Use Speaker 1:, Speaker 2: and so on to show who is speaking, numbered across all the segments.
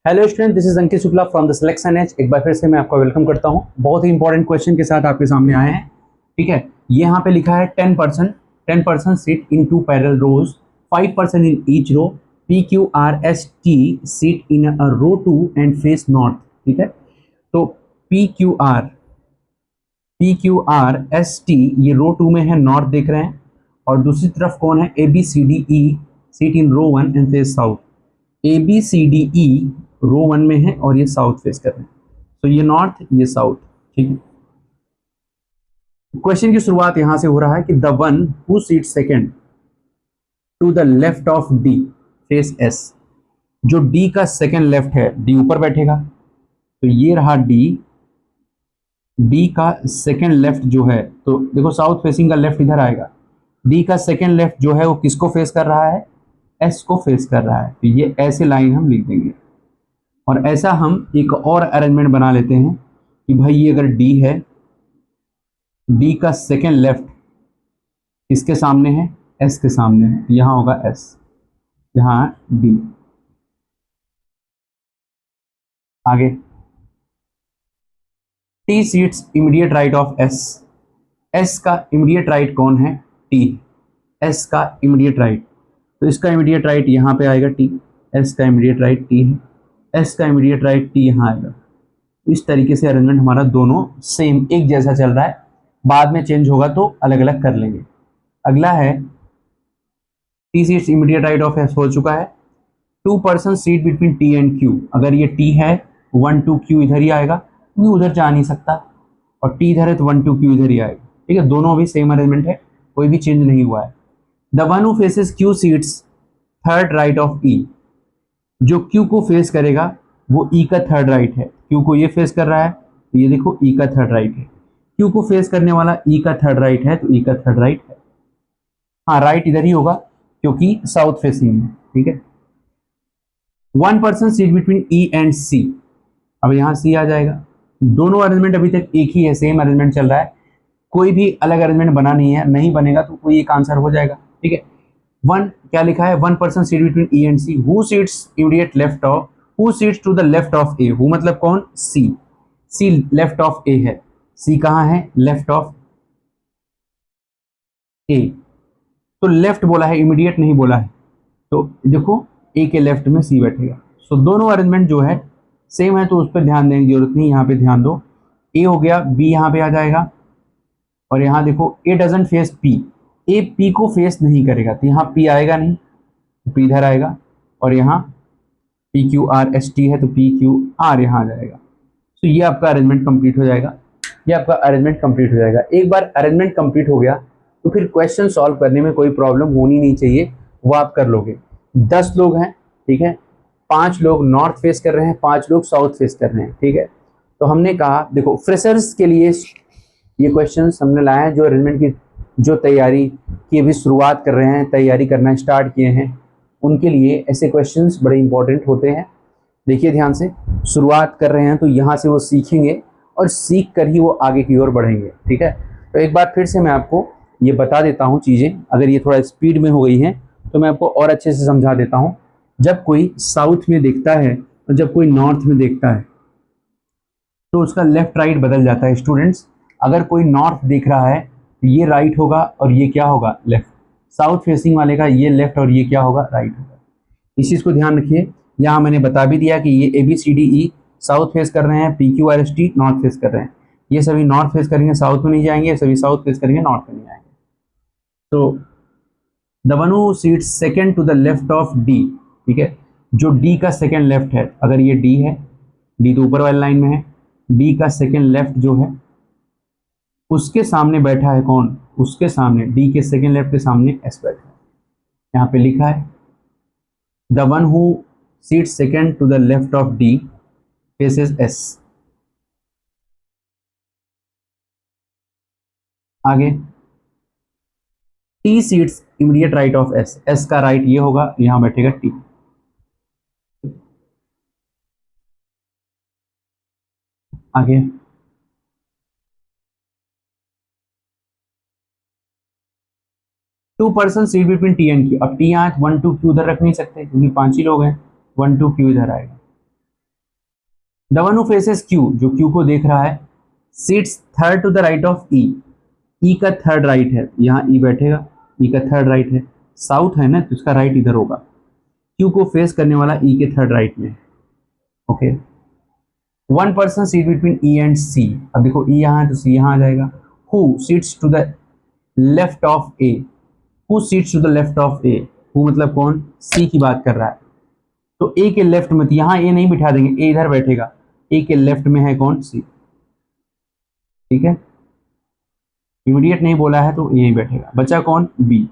Speaker 1: Hello student, this is Ankit Shukla from the Selection Edge. एक बार फिर से मैं आपका वेलकम करता हूं। बहुत ही इंपॉर्टेंट क्वेश्चन के साथ आपके सामने आए हैं। ठीक है, ये यहाँ पे लिखा है 10% seat in two parallel rows, 5% in each row, PQRST seat in a row 2 and face north. ठीक है, तो PQRST ये रो 2 में है, नॉर्थ देख रहे हैं, और दूसरी तरफ कौन है, ABCDE seat in row 1 and face south. ABCDE row 1 में है और ये साउथ फेस कर रहे हैं, तो ये नॉर्थ ये साउथ। ठीक है, क्वेश्चन की शुरुआत यहां से हो रहा है कि the one who seat second to the left of D faces. जो डी का सेकंड लेफ्ट है, डी ऊपर बैठेगा, तो ये रहा डी। डी का सेकंड लेफ्ट जो है, तो देखो साउथ फेसिंग का लेफ्ट इधर आएगा। डी का सेकंड लेफ्ट जो है वो किसको फेस कर रहा है, एस को फेस कर रहा है। तो ये ऐसे लाइन हम लिख देंगे। और ऐसा हम एक और अरेंजमेंट बना लेते हैं कि भाई ये अगर डी है, डी का सेकेंड लेफ्ट किसके सामने है, एस के सामने है, यहां होगा एस, यहां डी। आगे T sits immediate right of S. S का इमीडिएट राइट कौन है, टी। एस का इमीडिएट राइट, तो इसका इमीडिएट राइट यहां पे आएगा टी। एस का इमीडिएट राइट टी है, एस का इमीडिएट राइट टी यहां आएगा। इस तरीके से अरेंजमेंट हमारा दोनों सेम एक जैसा चल रहा है। बाद में चेंज होगा तो अलग अलग कर लेंगे। अगला है T sits immediate right of S हो चुका है। 2% seat between T and Q. अगर ये टी है 1 2 क्यू इधर ही आएगा, क्यू उधर जा नहीं सकता, और टी इधर है तो 1 2 क्यू इधर ही आएगा। ठीक है, दोनों अभी सेम अरेंजमेंट है, कोई भी चेंज नहीं हुआ है। The one who faces Q sits third right of E. जो क्यू को फेस करेगा वो ई का थर्ड राइट है। क्यू को ये फेस कर रहा है, तो ये देखो ई का थर्ड राइट है। क्यू को फेस करने वाला ई का थर्ड राइट है, तो ई का थर्ड राइट है। हाँ, राइट इधर ही होगा क्योंकि साउथ फेसिंग है। ठीक है, 1% seat between E and C. अब यहाँ सी आ जाएगा। दोनों अरेंजमेंट अभी तक एक ही है, सेम अरेंजमेंट चल रहा है, कोई भी अलग अरेंजमेंट बना नहीं है। नहीं बनेगा तो कोई एक आंसर हो जाएगा। ठीक है, वन क्या लिखा है, 1% seat between E and C. Who seats immediate left of, who seats to the left of A. Who मतलब कौन, सी। सी लेफ्ट ऑफ ए है। सी कहाँ है, लेफ्ट ऑफ ए। तो लेफ्ट बोला है, इमीडिएट नहीं बोला है, तो देखो ए के लेफ्ट में सी बैठेगा। सो दोनों अरेंजमेंट जो है सेम है, तो उस पर ध्यान देने की जरूरत नहीं। यहाँ पे ध्यान दो, ए हो गया, बी यहाँ पे आ जाएगा, और यहाँ देखो A doesn't face P. A P को फेस नहीं करेगा, तो यहाँ पी आएगा नहीं, पी इधर आएगा, और यहाँ P Q R S T है तो पी क्यू आर यहाँ आ जाएगा। तो ये आपका अरेंजमेंट कंप्लीट हो जाएगा। ये आपका अरेंजमेंट कंप्लीट हो जाएगा। एक बार अरेंजमेंट कंप्लीट हो गया तो फिर क्वेश्चन सॉल्व करने में कोई प्रॉब्लम होनी नहीं चाहिए, वो आप कर लोगे। 10 लोग हैं, ठीक है, 5 लोग नॉर्थ फेस कर रहे हैं, 5 लोग साउथ फेस कर रहे हैं। ठीक है, तो हमने कहा देखो फ्रेशर्स के लिए ये क्वेश्चन हमने लाए हैं, जो अरेंजमेंट की जो तैयारी की अभी शुरुआत कर रहे हैं, तैयारी करना स्टार्ट किए हैं, उनके लिए ऐसे क्वेश्चंस बड़े इंपॉर्टेंट होते हैं। देखिए ध्यान से, शुरुआत कर रहे हैं तो यहाँ से वो सीखेंगे और सीख कर ही वो आगे की ओर बढ़ेंगे। ठीक है, तो एक बार फिर से मैं आपको ये बता देता हूँ चीज़ें, अगर ये थोड़ा स्पीड में हो गई हैं तो मैं आपको और अच्छे से समझा देता हूँ। जब कोई साउथ में देखता है और जब कोई नॉर्थ में देखता है तो उसका लेफ्ट राइट बदल जाता है स्टूडेंट्स। अगर कोई नॉर्थ देख रहा है तो ये राइट होगा और ये क्या होगा, लेफ्ट। साउथ फेसिंग वाले का ये लेफ्ट और ये क्या होगा, राइट होगा। इस चीज़ को ध्यान रखिए। यहाँ मैंने बता भी दिया कि ये ABCDE साउथ फेस कर रहे हैं, PQRST नॉर्थ फेस कर रहे हैं। ये सभी नॉर्थ फेस करेंगे, साउथ में नहीं जाएंगे, सभी साउथ फेस करेंगे, नॉर्थ में नहीं आएंगे। तो the one who seat second to the left of D. ठीक है, जो डी का सेकेंड लेफ्ट है, अगर ये डी है, डी तो ऊपर वाली लाइन में है, डी का सेकेंड लेफ्ट जो है उसके सामने बैठा है कौन, उसके सामने डी के सेकेंड लेफ्ट के सामने एस बैठा है। यहाँ पे लिखा है the one who seat second to the left of D faces S. आगे T sits immediate right of S. S का राइट ये होगा, यहां बैठेगा टी। आगे 2% seat between T and Q. अब टी यहाँ 1 2 क्यू उधर रख नहीं सकते क्योंकि 5 ही लोग हैं, 1 2 क्यू इधर आएगा। The one who faces queue, जो क्यू को देख रहा है, sits third to the right of E, E का थर्ड राइट है, यहाँ ई बैठेगा, ई का थर्ड राइट है, साउथ है ना तो इसका राइट इधर होगा, क्यू को फेस करने वाला ई के थर्ड राइट में। Okay, one person sit between E and C, अब देखो ई यहाँ है तो सी यहाँ आ जाएगा। Who seats to the left of A, who seats to the left of A, who मतलब कौन, सी की बात कर रहा है, तो ए के लेफ्ट में, तो यहाँ ए नहीं बिठा देंगे, ए इधर बैठेगा, ए के लेफ्ट में है कौन, सी। ठीक है, इमीडिएट नहीं बोला है तो यही बैठेगा, बचा कौन, बी।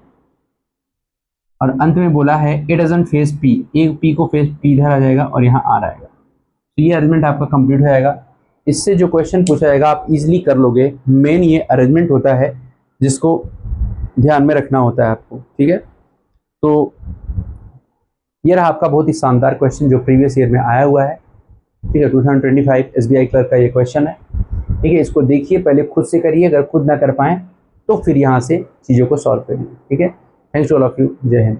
Speaker 1: और अंत में बोला है it doesn't face P, A P को फेस, पी इधर आ जाएगा और यहाँ आ रहेगा। तो ये अरेंजमेंट आपका कंप्लीट हो जाएगा। इससे जो क्वेश्चन पूछा जाएगा आप इजीली कर लोगे। मेन ये अरेंजमेंट होता है जिसको ध्यान में रखना होता है आपको। ठीक है, तो ये रहा आपका बहुत ही शानदार क्वेश्चन जो प्रीवियस ईयर में आया हुआ है। ठीक है, 2025 एसबीआई क्लर्क का ये क्वेश्चन है। ठीक है, इसको देखिए, पहले खुद से करिए, अगर खुद ना कर पाएँ तो फिर यहाँ से चीज़ों को सॉल्व करिए। ठीक है, thanks to all of you, जय हिंद।